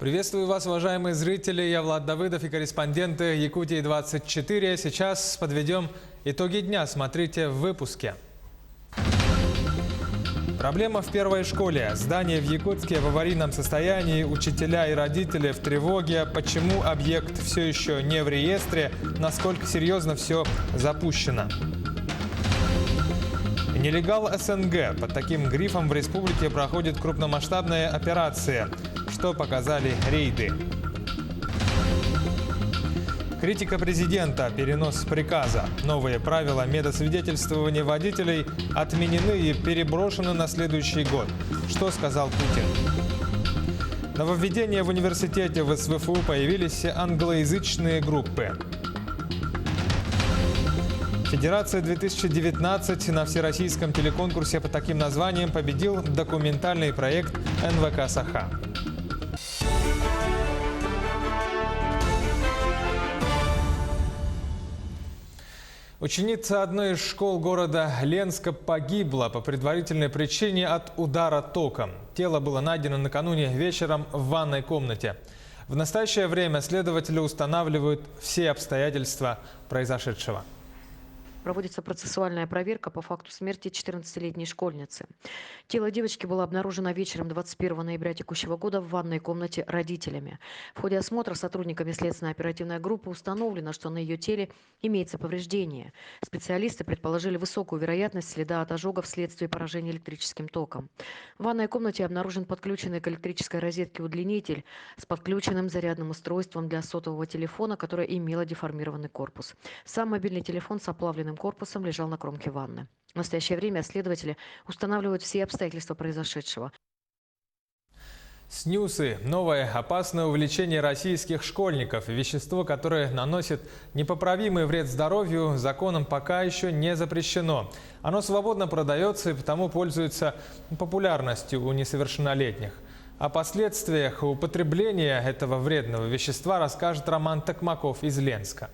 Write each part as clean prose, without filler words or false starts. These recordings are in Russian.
Приветствую вас, уважаемые зрители. Я Влад Давыдов и корреспонденты Якутии-24. Сейчас подведем итоги дня. Смотрите в выпуске. Проблема в первой школе. Здание в Якутске в аварийном состоянии, учителя и родители в тревоге. Почему объект все еще не в реестре? Насколько серьезно все запущено? Нелегал СНГ. Под таким грифом в республике проходит крупномасштабная операция. Что показали рейды? Критика президента. Перенос приказа. Новые правила медосвидетельствования водителей отменены и переброшены на следующий год. Что сказал Путин? Нововведения в университете в СВФУ появились англоязычные группы. Федерация 2019 на всероссийском телеконкурсе по таким названиям победил документальный проект НВК «Саха». Ученица одной из школ города Ленска погибла по предварительной причине от удара током. Тело было найдено накануне вечером в ванной комнате. В настоящее время следователи устанавливают все обстоятельства произошедшего. Проводится процессуальная проверка по факту смерти 14-летней школьницы. Тело девочки было обнаружено вечером 21 ноября текущего года в ванной комнате родителями. В ходе осмотра сотрудниками следственно-оперативной группы установлено, что на ее теле имеется повреждение. Специалисты предположили высокую вероятность следа от ожога вследствие поражения электрическим током. В ванной комнате обнаружен подключенный к электрической розетке удлинитель с подключенным зарядным устройством для сотового телефона, которое имело деформированный корпус. Сам мобильный телефон с оплавленным корпусом лежал на кромке ванны. В настоящее время следователи устанавливают все обстоятельства произошедшего. Снюсы – новое опасное увлечение российских школьников. Вещество, которое наносит непоправимый вред здоровью, законом пока еще не запрещено. Оно свободно продается и потому пользуется популярностью у несовершеннолетних. О последствиях употребления этого вредного вещества расскажет Роман Токмаков из Ленска.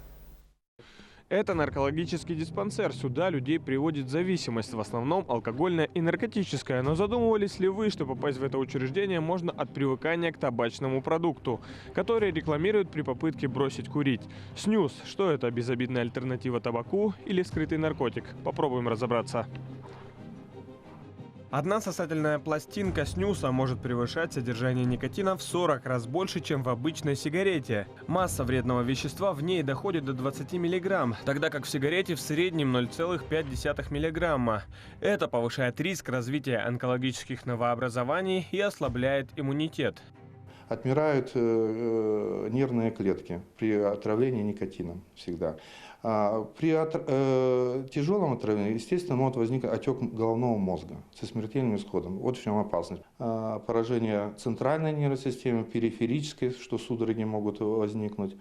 Это наркологический диспансер. Сюда людей приводит зависимость, в основном алкогольная и наркотическая. Но задумывались ли вы, что попасть в это учреждение можно от привыкания к табачному продукту, который рекламируют при попытке бросить курить? Снюс. Что это? Безобидная альтернатива табаку или скрытый наркотик? Попробуем разобраться. Одна сосательная пластинка снюса может превышать содержание никотина в 40 раз больше, чем в обычной сигарете. Масса вредного вещества в ней доходит до 20 мг, тогда как в сигарете в среднем 0,5 мг. Это повышает риск развития онкологических новообразований и ослабляет иммунитет. Отмирают нервные клетки при отравлении никотином всегда. При тяжелом отравлении, естественно, может возникнуть отек головного мозга со смертельным исходом. Вот в чем опасность. Поражение центральной нервной системы, периферической, что судороги могут возникнуть.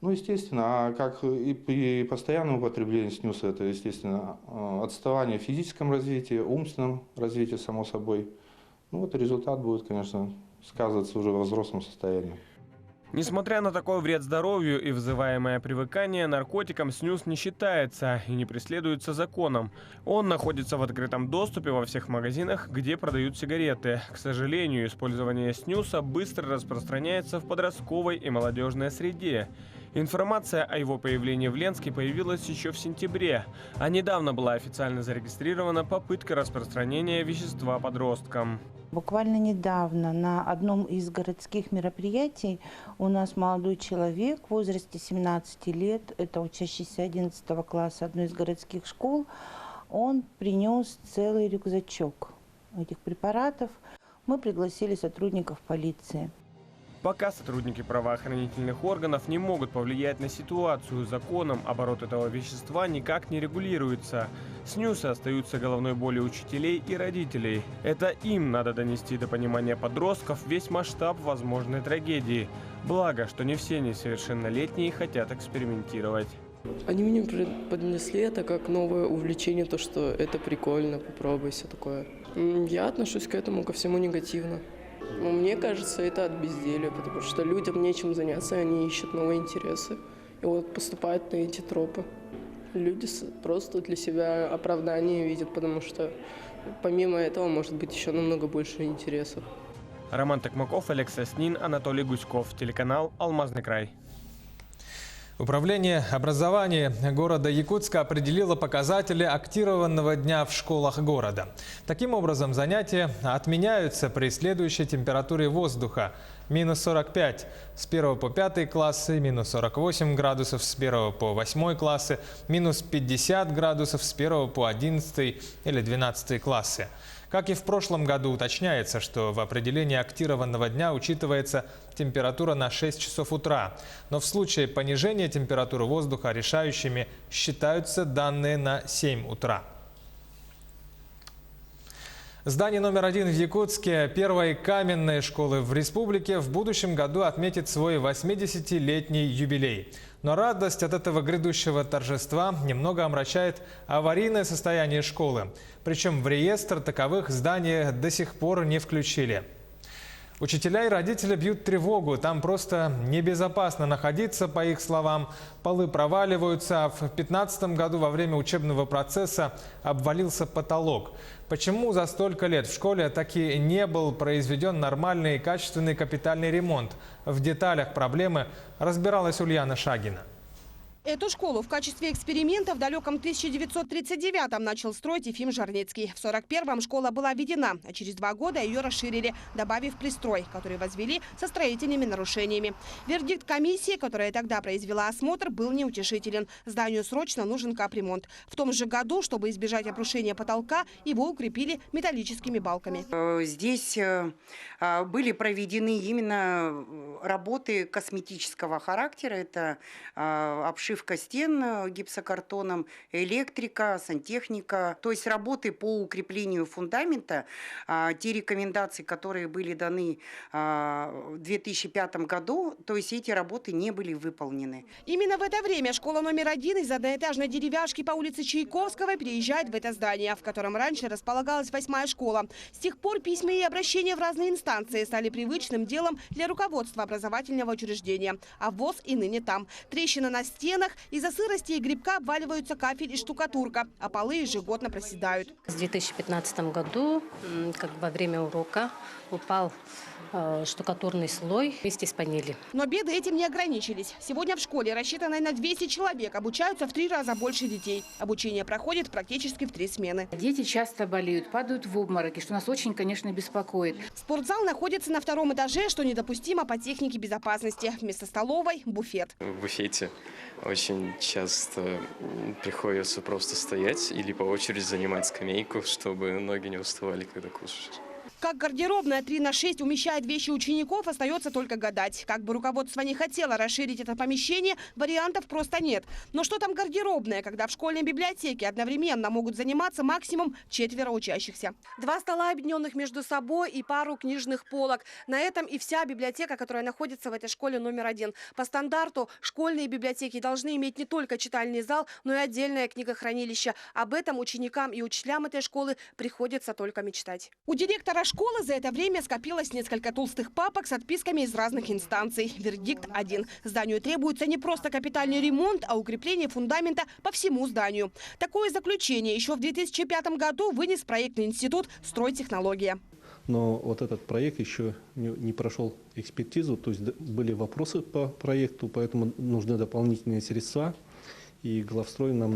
Ну, естественно, а как и при постоянном употреблении снюса, это, естественно, отставание в физическом развитии, умственном развитии, само собой. Ну, вот результат будет, конечно, сказываться уже во взрослом состоянии. Несмотря на такой вред здоровью и вызываемое привыкание, наркотиком снюс не считается и не преследуется законом. Он находится в открытом доступе во всех магазинах, где продают сигареты. К сожалению, использование снюса быстро распространяется в подростковой и молодежной среде. Информация о его появлении в Ленске появилась еще в сентябре, а недавно была официально зарегистрирована попытка распространения вещества подросткам. Буквально недавно на одном из городских мероприятий у нас молодой человек в возрасте 17 лет, это учащийся 11 класса одной из городских школ, он принес целый рюкзачок этих препаратов. Мы пригласили сотрудников полиции. Пока сотрудники правоохранительных органов не могут повлиять на ситуацию, законом оборот этого вещества никак не регулируется. Снюсы остаются головной болью учителей и родителей. Это им надо донести до понимания подростков весь масштаб возможной трагедии. Благо, что не все несовершеннолетние хотят экспериментировать. Они мне поднесли это как новое увлечение, то, что это прикольно, попробуй, все такое. Я отношусь к этому ко всему негативно. Но мне кажется, это от безделия, потому что людям нечем заняться, они ищут новые интересы. И вот поступают на эти тропы. Люди просто для себя оправдание видят, потому что помимо этого может быть еще намного больше интересов. Роман Токмаков, Олег Соснин, Анатолий Гуськов. Телеканал «Алмазный край». Управление образования города Якутска определило показатели активированного дня в школах города. Таким образом, занятия отменяются при следующей температуре воздуха – минус 45 с 1 по 5 классы, минус 48 градусов с 1 по 8 классы, минус 50 градусов с 1 по 11 или 12 классы. Как и в прошлом году, уточняется, что в определении активированного дня учитывается температура на 6 часов утра. Но в случае понижения температуры воздуха решающими считаются данные на 7 утра. Здание номер 1 в Якутске, первой каменной школы в республике, в будущем году отметит свой 80-летний юбилей. Но радость от этого грядущего торжества немного омрачает аварийное состояние школы. Причем в реестр таковых зданий до сих пор не включили. Учителя и родители бьют тревогу. Там просто небезопасно находиться, по их словам. Полы проваливаются, а в 2015 году во время учебного процесса обвалился потолок. Почему за столько лет в школе таки не был произведен нормальный и качественный капитальный ремонт? В деталях проблемы разбиралась Ульяна Шагина. Эту школу в качестве эксперимента в далеком 1939-м начал строить Ефим Жарницкий. В 1941-м школа была введена, а через 2 года ее расширили, добавив пристрой, который возвели со строительными нарушениями. Вердикт комиссии, которая тогда произвела осмотр, был неутешителен. Зданию срочно нужен капремонт. В том же году, чтобы избежать обрушения потолка, его укрепили металлическими балками. Здесь были проведены именно работы косметического характера. Это обшивка стен гипсокартоном, электрика, сантехника. То есть работы по укреплению фундамента, те рекомендации, которые были даны в 2005 году, то есть эти работы не были выполнены. Именно в это время школа номер 1 из одноэтажной деревяшки по улице Чайковского переезжает в это здание, в котором раньше располагалась 8-я школа. С тех пор письма и обращения в разные инстанции стали привычным делом для руководства образовательного учреждения. А ВОС и ныне там. Трещины на стенах, из-за сырости и грибка обваливаются кафель и штукатурка, а полы ежегодно проседают. В 2015 году, во время урока, упал штукатурный слой вместе с панели. Но беды этим не ограничились. Сегодня в школе, рассчитанной на 200 человек, обучаются в 3 раза больше детей. Обучение проходит практически в 3 смены. Дети часто болеют, падают в обмороки, что нас очень, конечно, беспокоит. Спортзал находится на 2-м этаже, что недопустимо по технике безопасности. Вместо столовой – буфет. В буфете очень часто приходится просто стоять или по очереди занимать скамейку, чтобы ноги не уставали, когда кушаешь. Как гардеробная 3×6 умещает вещи учеников, остается только гадать. Как бы руководство не хотело расширить это помещение, вариантов просто нет. Но что там гардеробная, когда в школьной библиотеке одновременно могут заниматься максимум 4 учащихся? 2 стола, объединенных между собой, и пару книжных полок. На этом и вся библиотека, которая находится в этой школе номер 1. По стандарту школьные библиотеки должны иметь не только читальный зал, но и отдельное книгохранилище. Об этом ученикам и учителям этой школы приходится только мечтать. У директора школы за это время скопилось несколько толстых папок с отписками из разных инстанций. Вердикт один. Зданию требуется не просто капитальный ремонт, а укрепление фундамента по всему зданию. Такое заключение еще в 2005 году вынес проектный институт «Стройтехнология». Но вот этот проект еще не прошел экспертизу, то есть были вопросы по проекту, поэтому нужны дополнительные средства. И главстрой нам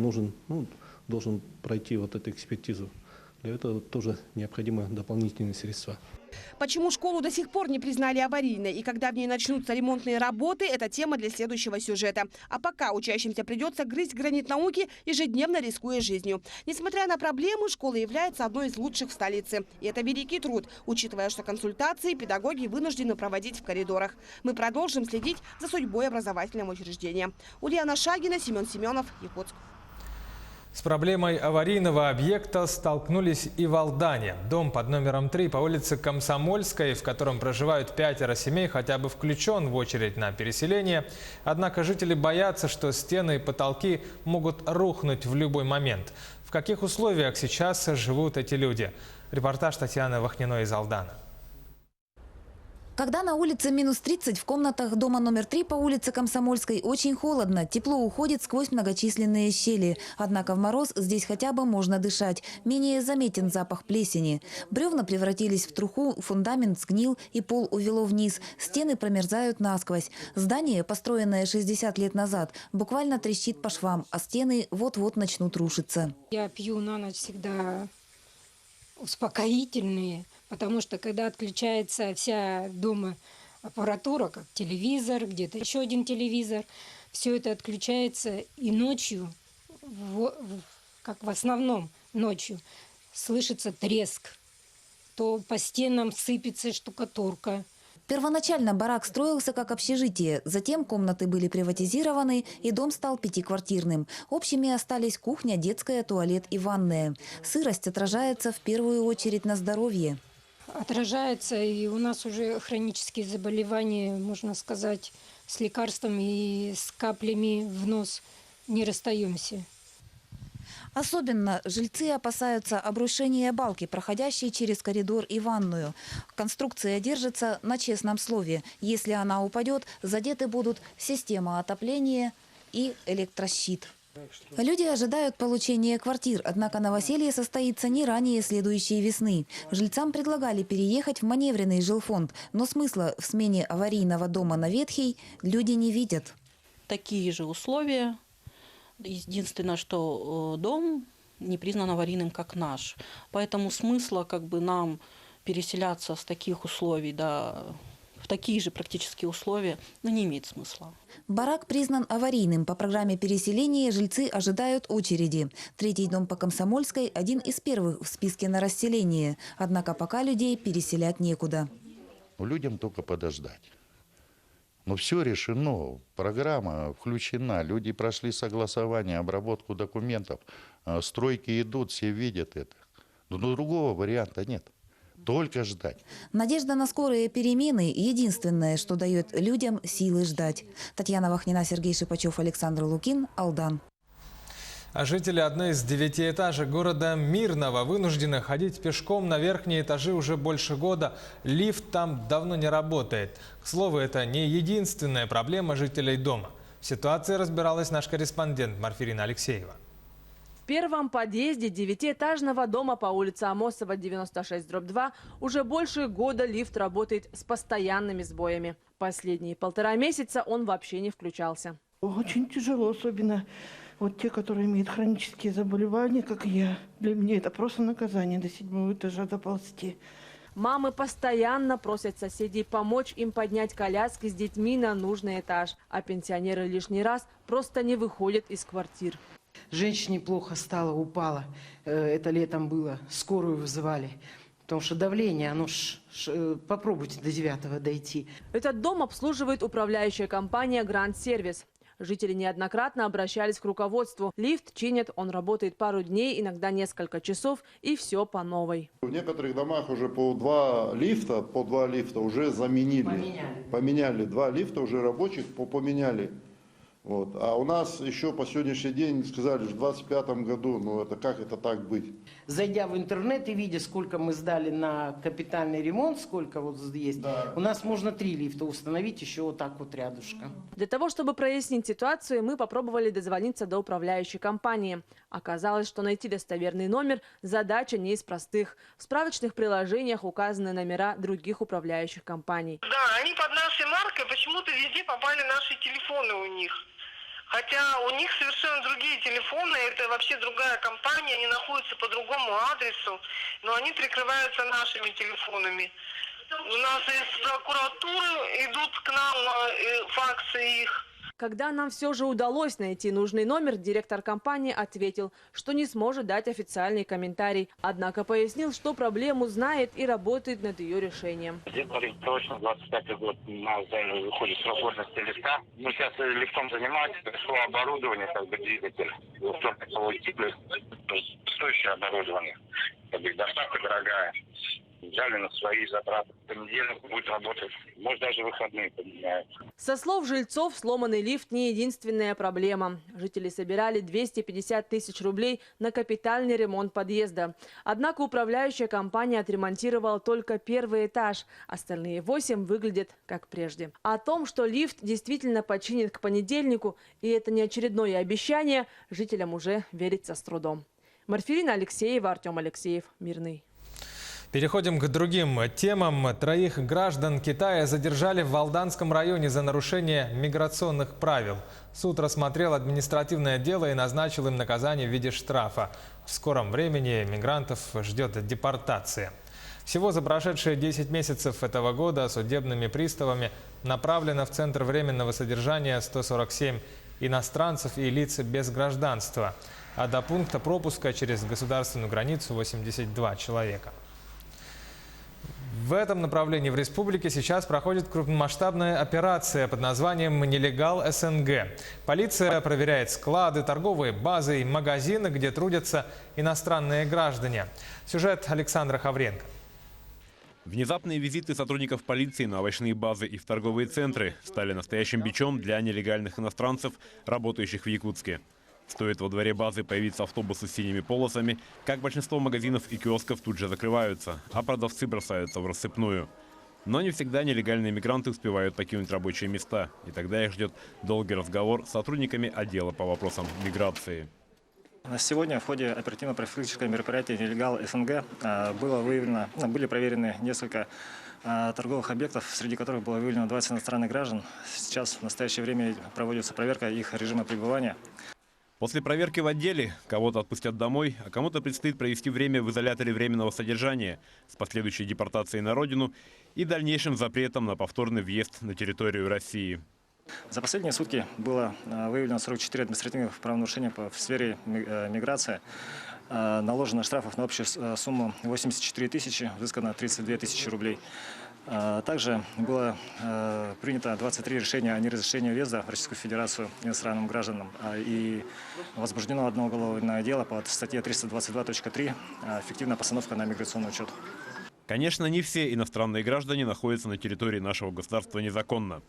должен пройти вот эту экспертизу. Для этого тоже необходимы дополнительные средства. Почему школу до сих пор не признали аварийной и когда в ней начнутся ремонтные работы – это тема для следующего сюжета. А пока учащимся придется грызть гранит науки, ежедневно рискуя жизнью. Несмотря на проблемы, школа является одной из лучших в столице. И это великий труд, учитывая, что консультации педагоги вынуждены проводить в коридорах. Мы продолжим следить за судьбой образовательного учреждения. Ульяна Шагина, Семен Семенов, Якутск. С проблемой аварийного объекта столкнулись и в Алдане. Дом под номером 3 по улице Комсомольской, в котором проживают 5 семей, хотя бы включен в очередь на переселение. Однако жители боятся, что стены и потолки могут рухнуть в любой момент. В каких условиях сейчас живут эти люди? Репортаж Татьяны Вахниной из Алдана. Когда на улице минус 30, в комнатах дома номер 3 по улице Комсомольской очень холодно. Тепло уходит сквозь многочисленные щели. Однако в мороз здесь хотя бы можно дышать. Менее заметен запах плесени. Бревна превратились в труху, фундамент сгнил и пол увело вниз. Стены промерзают насквозь. Здание, построенное 60 лет назад, буквально трещит по швам, а стены вот-вот начнут рушиться. Я пью на ночь всегда успокоительные, потому что когда отключается вся дома аппаратура, как телевизор, где-то еще один телевизор, все это отключается, и ночью, как в основном ночью, слышится треск, то по стенам сыпется штукатурка. Первоначально барак строился как общежитие, затем комнаты были приватизированы, и дом стал пятиквартирным. Общими остались кухня, детская, туалет и ванная. Сырость отражается в первую очередь на здоровье. Отражается, и у нас уже хронические заболевания, можно сказать, с лекарствами и с каплями в нос не расстаемся. Особенно жильцы опасаются обрушения балки, проходящей через коридор и ванную. Конструкция держится на честном слове. Если она упадет, задеты будут система отопления и электрощит. Люди ожидают получения квартир, однако новоселье состоится не ранее следующей весны. Жильцам предлагали переехать в маневренный жилфонд, но смысла в смене аварийного дома на ветхий люди не видят. Такие же условия. Единственное, что дом не признан аварийным, как наш. Поэтому смысла нам переселяться с таких условий, в такие же практически условия, не имеет смысла. Барак признан аварийным. По программе переселения жильцы ожидают очереди. Третий дом по Комсомольской – один из первых в списке на расселение. Однако пока людей переселять некуда. Людям только подождать. Но все решено, программа включена, люди прошли согласование, обработку документов, стройки идут, все видят это. Но другого варианта нет, только ждать. Надежда на скорые перемены – единственное, что дает людям силы ждать. Татьяна Вахнина, Сергей Шипачев, Александр Лукин, Алдан. А жители одной из 9-этажек города Мирного вынуждены ходить пешком на верхние этажи уже больше года. Лифт там давно не работает. К слову, это не единственная проблема жителей дома. В ситуации разбиралась наш корреспондент Марфирина Алексеева. В первом подъезде 9-этажного дома по улице Амосова, 96/2, уже больше года лифт работает с постоянными сбоями. Последние 1,5 месяца он вообще не включался. Очень тяжело, особенно те, которые имеют хронические заболевания, как я. Для меня это просто наказание до 7-го этажа доползти. Мамы постоянно просят соседей помочь им поднять коляски с детьми на нужный этаж. А пенсионеры лишний раз просто не выходят из квартир. Женщине плохо стало, упала. Это летом было. Скорую вызывали. Потому что давление, попробуйте до 9-го дойти. Этот дом обслуживает управляющая компания «Гранд Сервис». Жители неоднократно обращались к руководству. Лифт чинят, он работает пару дней, иногда несколько часов, и все по новой. В некоторых домах уже по два лифта уже заменили. Поменяли 2 лифта уже рабочих, поменяли. А у нас еще по сегодняшний день сказали, что в 2025 году, как это так быть? Зайдя в интернет и видя, сколько мы сдали на капитальный ремонт, сколько есть, у нас можно 3 лифта установить еще так рядышком. Для того, чтобы прояснить ситуацию, мы попробовали дозвониться до управляющей компании. Оказалось, что найти достоверный номер – задача не из простых. В справочных приложениях указаны номера других управляющих компаний. Да, они под нашей маркой, почему-то везде попали наши телефоны у них. Хотя у них совершенно другие телефоны, это вообще другая компания, они находятся по другому адресу, но они прикрываются нашими телефонами. У нас из прокуратуры идут к нам факсы их. Когда нам все же удалось найти нужный номер, директор компании ответил, что не сможет дать официальный комментарий. Однако пояснил, что проблему знает и работает над ее решением. Где-то ориентировочно 25-й год у нас выходит срок лифта. Мы сейчас лифтом занимаемся, пришло оборудование, двигатель, стоящее оборудование. Доставка дорогая. взяли на свои затраты. В понедельник будет работать. Может, даже выходные поменяют. Со слов жильцов, сломанный лифт не единственная проблема. Жители собирали 250 тысяч рублей на капитальный ремонт подъезда. Однако управляющая компания отремонтировала только первый этаж. Остальные 8 выглядят как прежде. О том, что лифт действительно починит к понедельнику, и это не очередное обещание, жителям уже верится с трудом. Марфирина Алексеева, Артем Алексеев, Мирный. Переходим к другим темам. 3 граждан Китая задержали в Валданском районе за нарушение миграционных правил. Суд рассмотрел административное дело и назначил им наказание в виде штрафа. В скором времени мигрантов ждет депортация. Всего за прошедшие 10 месяцев этого года судебными приставами направлено в Центр временного содержания 147 иностранцев и лиц без гражданства, а до пункта пропуска через государственную границу 82 человека. В этом направлении в республике сейчас проходит крупномасштабная операция под названием «Нелегал СНГ». Полиция проверяет склады, торговые базы и магазины, где трудятся иностранные граждане. Сюжет Александра Хавренко. Внезапные визиты сотрудников полиции на овощные базы и в торговые центры стали настоящим бичом для нелегальных иностранцев, работающих в Якутске. Стоит во дворе базы появиться автобусы с синими полосами, как большинство магазинов и киосков тут же закрываются, а продавцы бросаются в рассыпную. Но не всегда нелегальные мигранты успевают покинуть рабочие места, и тогда их ждет долгий разговор с сотрудниками отдела по вопросам миграции. Сегодня в ходе оперативно-профилактического мероприятия «Нелегал СНГ» были проверены несколько торговых объектов, среди которых было выявлено 20 иностранных граждан. Сейчас в настоящее время проводится проверка их режима пребывания. После проверки в отделе кого-то отпустят домой, а кому-то предстоит провести время в изоляторе временного содержания с последующей депортацией на родину и дальнейшим запретом на повторный въезд на территорию России. За последние сутки было выявлено 44 административных правонарушения в сфере миграции. Наложено штрафов на общую сумму 84 тысячи, взыскано 32 тысячи рублей. Также было принято 23 решения о неразрешении въезда в Российскую Федерацию иностранным гражданам и возбуждено одно уголовное дело по статье 322.3 «Фиктивная постановка на миграционный учет». Конечно, не все иностранные граждане находятся на территории нашего государства незаконно.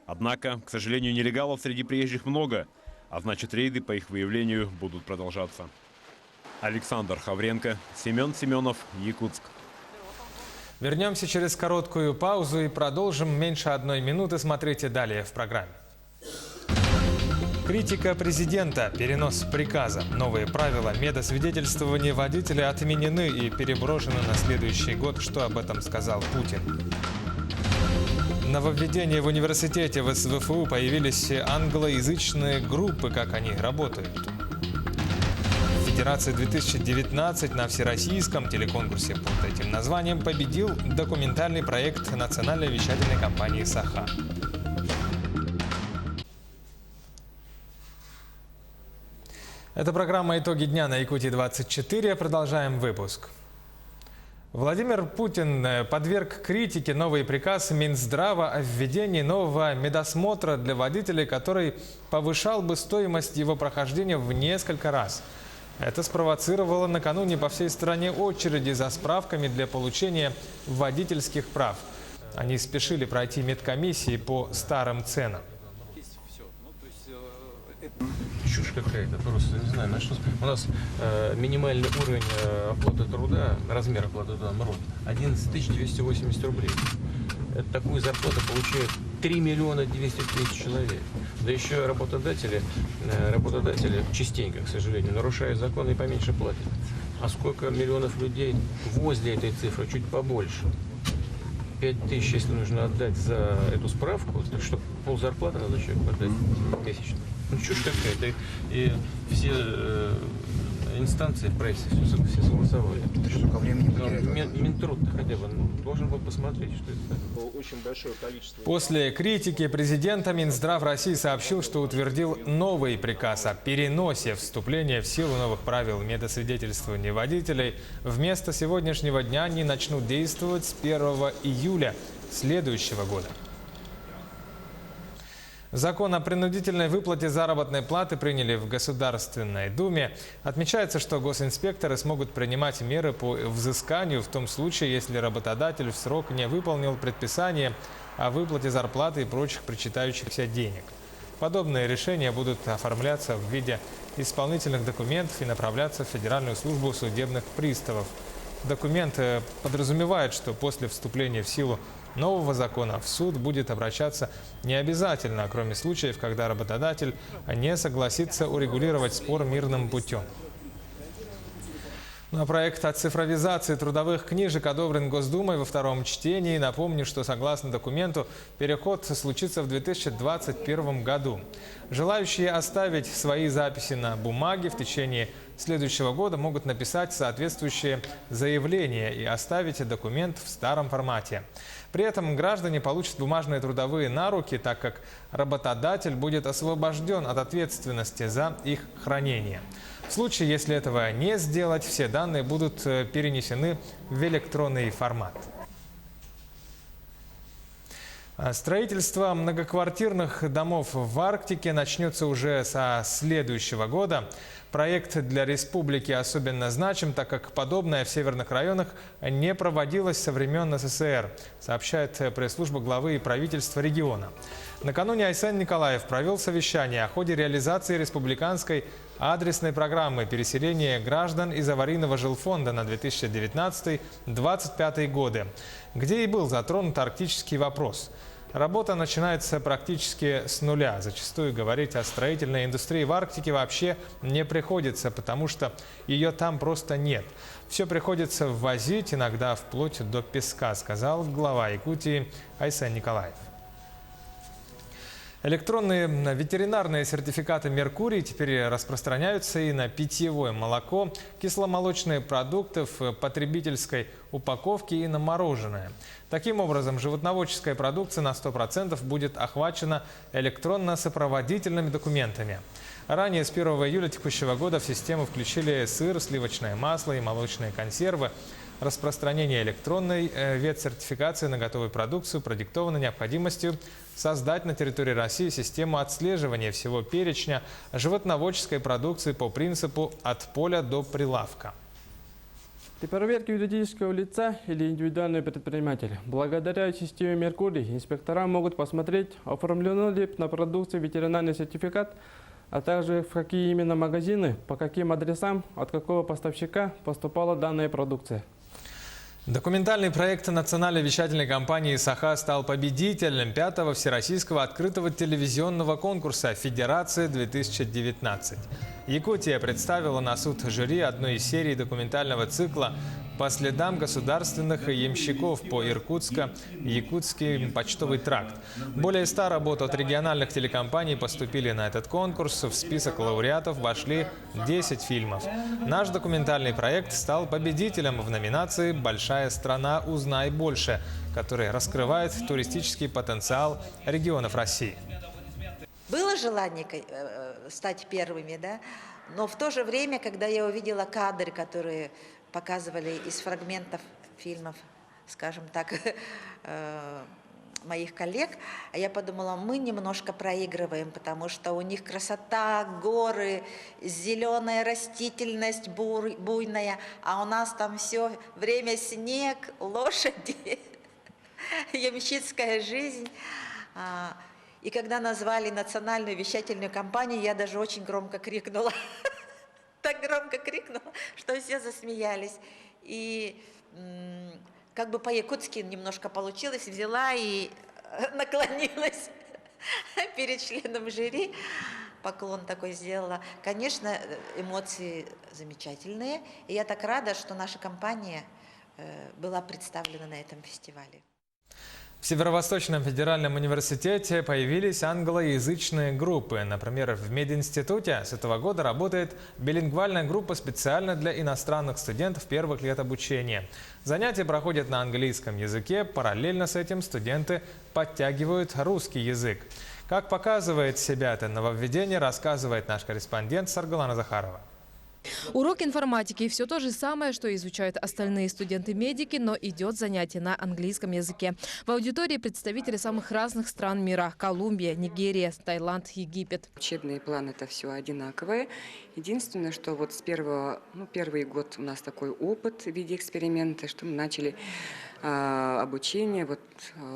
Однако, к сожалению, нелегалов среди приезжих много, а значит, рейды по их выявлению будут продолжаться. Александр Хавренко, Семен Семенов, Якутск. Вернемся через короткую паузу и продолжим меньше 1 минуты. Смотрите далее в программе. Критика президента, перенос приказа. Новые правила медосвидетельствования водителя отменены и переброшены на следующий год. Что об этом сказал Путин? Нововведение в университете в СВФУ появились англоязычные группы. Как они работают? В Федерации 2019 на всероссийском телеконкурсе под этим названием победил документальный проект национальной вещательной компании «Саха». Это программа «Итоги дня» на Якутии-24. Продолжаем выпуск. Владимир Путин подверг критике новый приказ Минздрава о введении нового медосмотра для водителей, который повышал бы стоимость его прохождения в несколько раз. Это спровоцировало накануне по всей стране очереди за справками для получения водительских прав. Они спешили пройти медкомиссии по старым ценам. Чушь какая-то, просто не знаю, на что. У нас минимальный уровень оплаты труда, размер оплаты труда МРОД 11 280 рублей. Это такую зарплату получают 3 миллиона 200 тысяч человек. Да еще работодатели частенько, к сожалению, нарушают закон и поменьше платят. А сколько миллионов людей возле этой цифры, чуть побольше. 5 тысяч, если нужно отдать за эту справку, так что ползарплаты надо человеку отдать месячно. Ну, чушь какая-то. И все инстанции в правительстве все согласовали. Минтруд хотя бы должен был посмотреть, что это такое. Очень большое количество. После критики президента Минздрав России сообщил, что утвердил новый приказ о переносе вступления в силу новых правил медосвидетельствования водителей. Вместо сегодняшнего дня они начнут действовать с 1 июля следующего года. Закон о принудительной выплате заработной платы приняли в Государственной Думе. Отмечается, что госинспекторы смогут принимать меры по взысканию в том случае, если работодатель в срок не выполнил предписание о выплате зарплаты и прочих причитающихся денег. Подобные решения будут оформляться в виде исполнительных документов и направляться в Федеральную службу судебных приставов. Документ подразумевает, что после вступления в силу нового закона в суд будет обращаться не обязательно, кроме случаев, когда работодатель не согласится урегулировать спор мирным путем. Проект о цифровизации трудовых книжек одобрен Госдумой во втором чтении. Напомню, что согласно документу переход случится в 2021 году. Желающие оставить свои записи на бумаге в течение следующего года могут написать соответствующее заявление и оставить документ в старом формате. При этом граждане получат бумажные трудовые на руки, так как работодатель будет освобожден от ответственности за их хранение. В случае, если этого не сделать, все данные будут перенесены в электронный формат. Строительство многоквартирных домов в Арктике начнется уже со следующего года. Проект для республики особенно значим, так как подобное в северных районах не проводилось со времен СССР, сообщает пресс-служба главы и правительства региона. Накануне Айсен Николаев провел совещание о ходе реализации республиканской адресной программы переселения граждан из аварийного жилфонда на 2019-2025 годы, где и был затронут арктический вопрос. Работа начинается практически с нуля. Зачастую говорить о строительной индустрии в Арктике вообще не приходится, потому что ее там просто нет. Все приходится ввозить, иногда вплоть до песка, сказал глава Якутии Айсен Николаев. Электронные ветеринарные сертификаты «Меркурий» теперь распространяются и на питьевое молоко, кисломолочные продукты в потребительской упаковке и на мороженое. Таким образом, животноводческая продукция на 100% будет охвачена электронно-сопроводительными документами. Ранее, с 1 июля текущего года, в систему включили сыр, сливочное масло и молочные консервы. Распространение электронной ветсертификации на готовую продукцию продиктовано необходимостью создать на территории России систему отслеживания всего перечня животноводческой продукции по принципу «от поля до прилавка». При проверке юридического лица или индивидуального предпринимателя, благодаря системе «Меркурий», инспектора могут посмотреть, оформлен ли на продукции ветеринарный сертификат, а также в какие именно магазины, по каким адресам, от какого поставщика поступала данная продукция. Документальный проект национальной вещательной компании «Саха» стал победителем 5-го Всероссийского открытого телевизионного конкурса «Федерация-2019». Якутия представила на суд жюри одной из серий документального цикла «По следам государственных ямщиков по Иркутско-Якутский почтовый тракт». Более 100 работ от региональных телекомпаний поступили на этот конкурс. В список лауреатов вошли 10 фильмов. Наш документальный проект стал победителем в номинации «Большая страна. Узнай больше», который раскрывает туристический потенциал регионов России. Было желание стать первыми, да? Но в то же время, когда я увидела кадры, которые показывали из фрагментов фильмов, скажем так, моих коллег, я подумала, мы немножко проигрываем, потому что у них красота, горы, зеленая растительность буйная, а у нас там все время снег, лошади, ямщицкая жизнь. И когда назвали национальную вещательную компанию, я даже очень громко крикнула. Так громко крикнула, что все засмеялись. И как бы по-якутски немножко получилось, взяла и наклонилась перед членом жюри. Поклон такой сделала. Конечно, эмоции замечательные. И я так рада, что наша компания была представлена на этом фестивале. В Северо-Восточном федеральном университете появились англоязычные группы. Например, в мединституте с этого года работает билингвальная группа специально для иностранных студентов первых лет обучения. Занятия проходят на английском языке. Параллельно с этим студенты подтягивают русский язык. Как показывает себя это нововведение, рассказывает наш корреспондент Саргалана Захарова. Урок информатики – все то же самое, что изучают остальные студенты-медики, но идет занятие на английском языке. В аудитории представители самых разных стран мира – Колумбия, Нигерия, Таиланд, Египет. Учебный план – это все одинаковое. Единственное, что вот с первый год у нас такой опыт в виде эксперимента, что мы начали обучение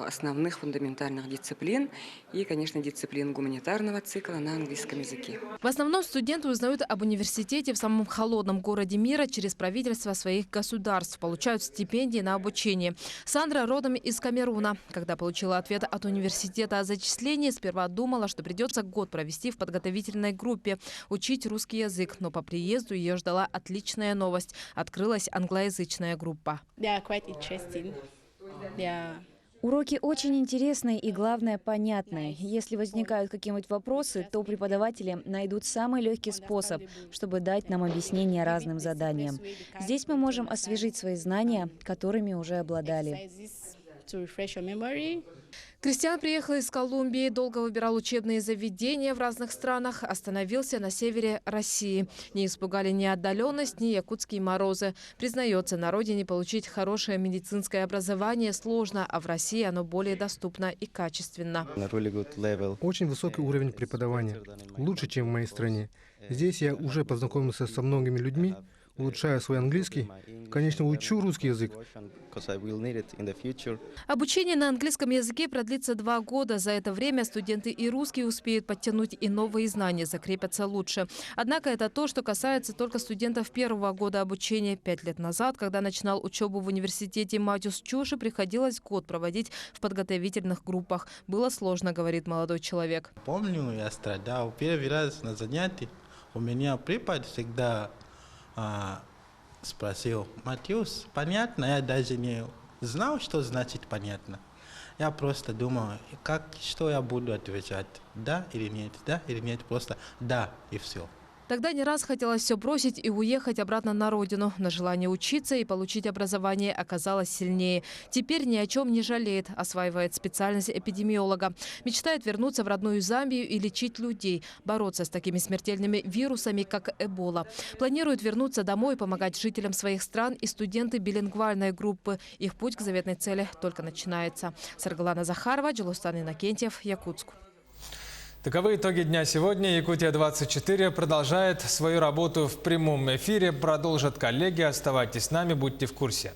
основных фундаментальных дисциплин и, конечно, дисциплин гуманитарного цикла на английском языке. В основном студенты узнают об университете в самом холодном городе мира через правительства своих государств, получают стипендии на обучение. Сандра родом из Камеруна. Когда получила ответ от университета о зачислении, сперва думала, что придется год провести в подготовительной группе, учить русский язык. Но по приезду ее ждала отличная новость. Открылась англоязычная группа. Уроки очень интересные и, главное, понятные. Если возникают какие-нибудь вопросы, то преподаватели найдут самый легкий способ, чтобы дать нам объяснение разным заданиям. Здесь мы можем освежить свои знания, которыми уже обладали. Кристиан приехал из Колумбии, долго выбирал учебные заведения в разных странах, остановился на севере России. Не испугали ни отдаленность, ни якутские морозы. Признается, на родине получить хорошее медицинское образование сложно, а в России оно более доступно и качественно. Очень высокий уровень преподавания, лучше, чем в моей стране. Здесь я уже познакомился со многими людьми, улучшаю свой английский, конечно, учу русский язык. Обучение на английском языке продлится 2 года. За это время студенты и русские успеют подтянуть и новые знания, закрепятся лучше. Однако это то, что касается только студентов первого года обучения. 5 лет назад, когда начинал учебу в университете Матиус Чуши, приходилось год проводить в подготовительных группах. Было сложно, говорит молодой человек. Помню, я страдал. Первый раз на занятии у меня препод всегда спросил: Матиус, понятно? Я даже не знал, что значит понятно. Я просто думал, что я буду отвечать, да или нет, просто да и все. Тогда не раз хотелось все бросить и уехать обратно на родину. Но желание учиться и получить образование оказалось сильнее. Теперь ни о чем не жалеет. Осваивает специальность эпидемиолога. Мечтает вернуться в родную Замбию и лечить людей. Бороться с такими смертельными вирусами, как Эбола. Планирует вернуться домой и помогать жителям своих стран и студенты билингвальной группы. Их путь к заветной цели только начинается. Саргалана Захарова, Джилустан Иннокентьев, Якутск. Таковы итоги дня сегодня. Якутия-24 продолжает свою работу в прямом эфире. Продолжат коллеги. Оставайтесь с нами, будьте в курсе.